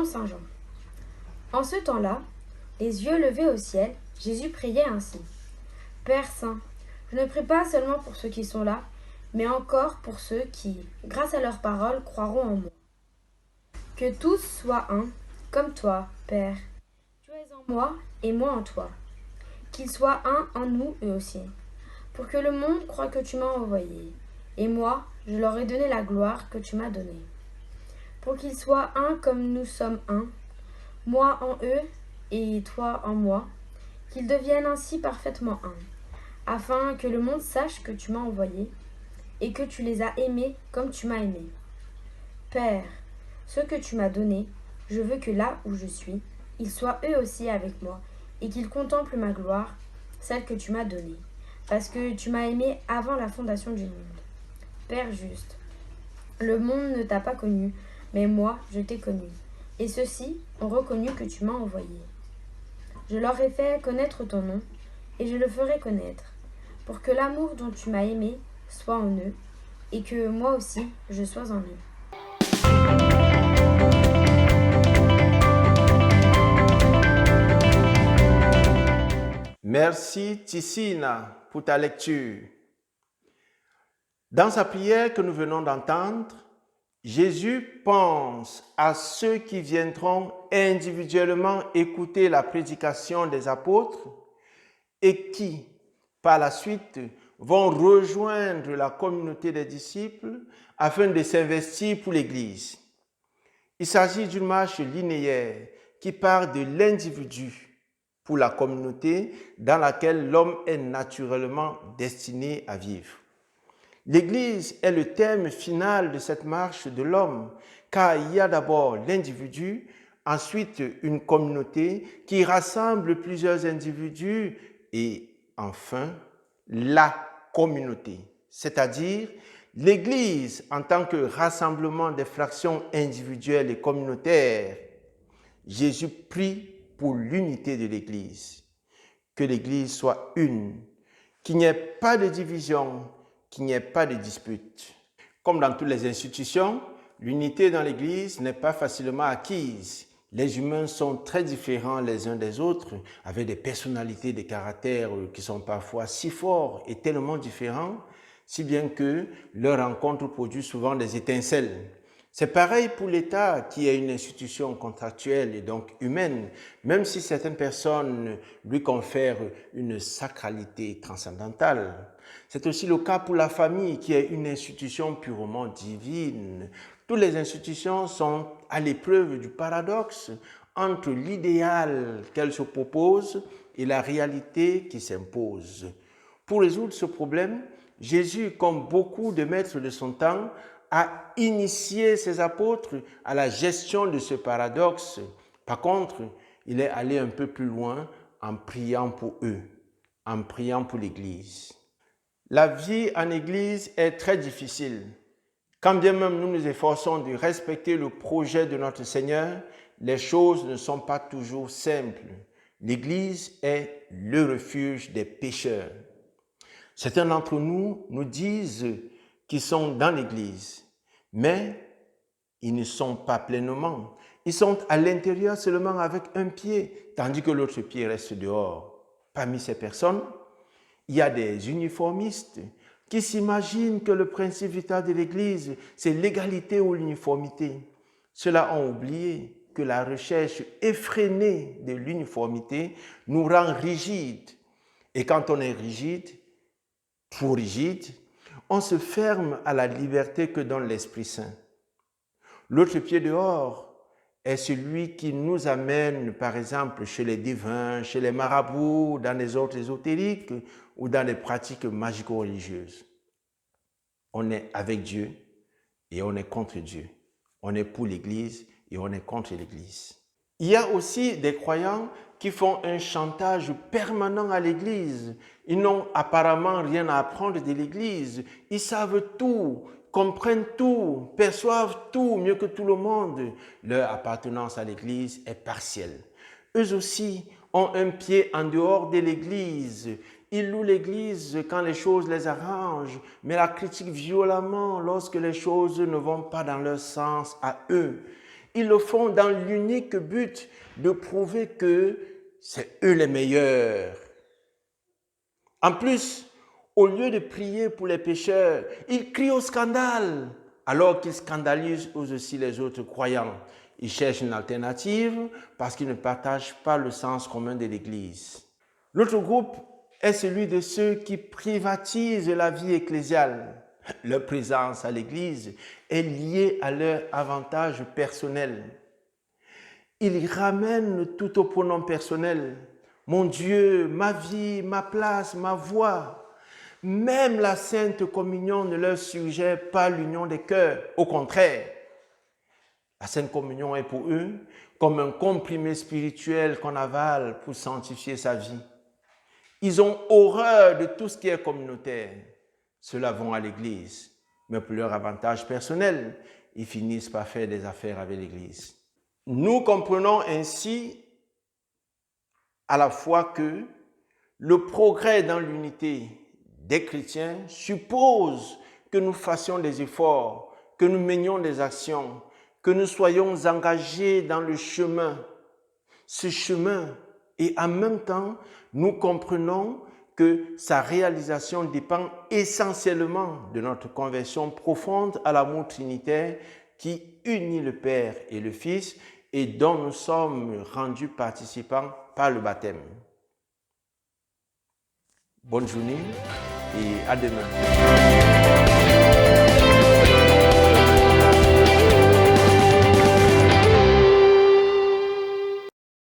Saint Jean. En ce temps-là, les yeux levés au ciel, Jésus priait ainsi. Père Saint, je ne prie pas seulement pour ceux qui sont là, mais encore pour ceux qui, grâce à leurs paroles, croiront en moi. Que tous soient un, comme toi, Père. Tu es en moi et moi en toi. Qu'ils soient un en nous eux aussi, pour que le monde croie que tu m'as envoyé. Et moi, je leur ai donné la gloire que tu m'as donnée. Pour qu'ils soient un comme nous sommes un, moi en eux et toi en moi, qu'ils deviennent ainsi parfaitement un, afin que le monde sache que tu m'as envoyé et que tu les as aimés comme tu m'as aimé. Père, ce que tu m'as donné, je veux que là où je suis, ils soient eux aussi avec moi et qu'ils contemplent ma gloire, celle que tu m'as donnée, parce que tu m'as aimé avant la fondation du monde. Père juste, le monde ne t'a pas connu, mais moi je t'ai connu, et ceux-ci ont reconnu que tu m'as envoyé. Je leur ai fait connaître ton nom, et je le ferai connaître, pour que l'amour dont tu m'as aimé soit en eux, et que moi aussi je sois en eux. Merci Tissina pour ta lecture. Dans sa prière que nous venons d'entendre, Jésus pense à ceux qui viendront individuellement écouter la prédication des apôtres et qui, par la suite, vont rejoindre la communauté des disciples afin de s'investir pour l'Église. Il s'agit d'une marche linéaire qui part de l'individu pour la communauté dans laquelle l'homme est naturellement destiné à vivre. L'Église est le thème final de cette marche de l'homme, car il y a d'abord l'individu, ensuite une communauté qui rassemble plusieurs individus et enfin la communauté, c'est-à-dire l'Église en tant que rassemblement des fractions individuelles et communautaires. Jésus prie pour l'unité de l'Église, que l'Église soit une, qu'il n'y ait pas de division, qu'il n'y ait pas de dispute. Comme dans toutes les institutions, l'unité dans l'Église n'est pas facilement acquise. Les humains sont très différents les uns des autres, avec des personnalités, des caractères qui sont parfois si forts et tellement différents, si bien que leur rencontre produit souvent des étincelles. C'est pareil pour l'État qui est une institution contractuelle et donc humaine, même si certaines personnes lui confèrent une sacralité transcendantale. C'est aussi le cas pour la famille qui est une institution purement divine. Toutes les institutions sont à l'épreuve du paradoxe entre l'idéal qu'elles se proposent et la réalité qui s'impose. Pour résoudre ce problème, Jésus, comme beaucoup de maîtres de son temps, a initié ses apôtres à la gestion de ce paradoxe. Par contre, il est allé un peu plus loin en priant pour eux, en priant pour l'Église. La vie en Église est très difficile. Quand bien même nous nous efforçons de respecter le projet de notre Seigneur, les choses ne sont pas toujours simples. L'Église est le refuge des pécheurs. Certains d'entre nous nous disent qu'ils sont dans l'Église, mais ils ne sont pas pleinement. Ils sont à l'intérieur seulement avec un pied, tandis que l'autre pied reste dehors. Parmi ces personnes, il y a des uniformistes qui s'imaginent que le principe vital de l'Église, c'est l'égalité ou l'uniformité. Ceux-là ont oublié que la recherche effrénée de l'uniformité nous rend rigides. Et quand on est rigide, trop rigide, on se ferme à la liberté que donne l'Esprit Saint. L'autre pied dehors est celui qui nous amène, par exemple, chez les divins, chez les marabouts, dans les ordres ésotériques ou dans les pratiques magico-religieuses. On est avec Dieu et on est contre Dieu. On est pour l'Église et on est contre l'Église. Il y a aussi des croyants qui font un chantage permanent à l'Église. Ils n'ont apparemment rien à apprendre de l'Église. Ils savent tout, comprennent tout, perçoivent tout mieux que tout le monde. Leur appartenance à l'Église est partielle. Eux aussi ont un pied en dehors de l'Église. Ils louent l'Église quand les choses les arrangent, mais la critiquent violemment lorsque les choses ne vont pas dans leur sens à eux. Ils le font dans l'unique but de prouver que c'est eux les meilleurs. En plus, au lieu de prier pour les pécheurs, ils crient au scandale, alors qu'ils scandalisent aussi les autres croyants. Ils cherchent une alternative parce qu'ils ne partagent pas le sens commun de l'Église. L'autre groupe est celui de ceux qui privatisent la vie ecclésiale. Leur présence à l'Église est liée à leur avantage personnel. Ils ramènent tout au pronom personnel. Mon Dieu, ma vie, ma place, ma voix. Même la Sainte Communion ne leur suggère pas l'union des cœurs. Au contraire, la Sainte Communion est pour eux comme un comprimé spirituel qu'on avale pour sanctifier sa vie. Ils ont horreur de tout ce qui est communautaire. Ceux-là vont à l'église, mais pour leur avantage personnel, ils finissent par faire des affaires avec l'église. Nous comprenons ainsi à la fois que le progrès dans l'unité des chrétiens suppose que nous fassions des efforts, que nous menions des actions, que nous soyons engagés dans le chemin. Ce chemin, et en même temps, nous comprenons que sa réalisation dépend essentiellement de notre conversion profonde à l'amour trinitaire qui unit le Père et le Fils et dont nous sommes rendus participants par le baptême. Bonne journée et à demain.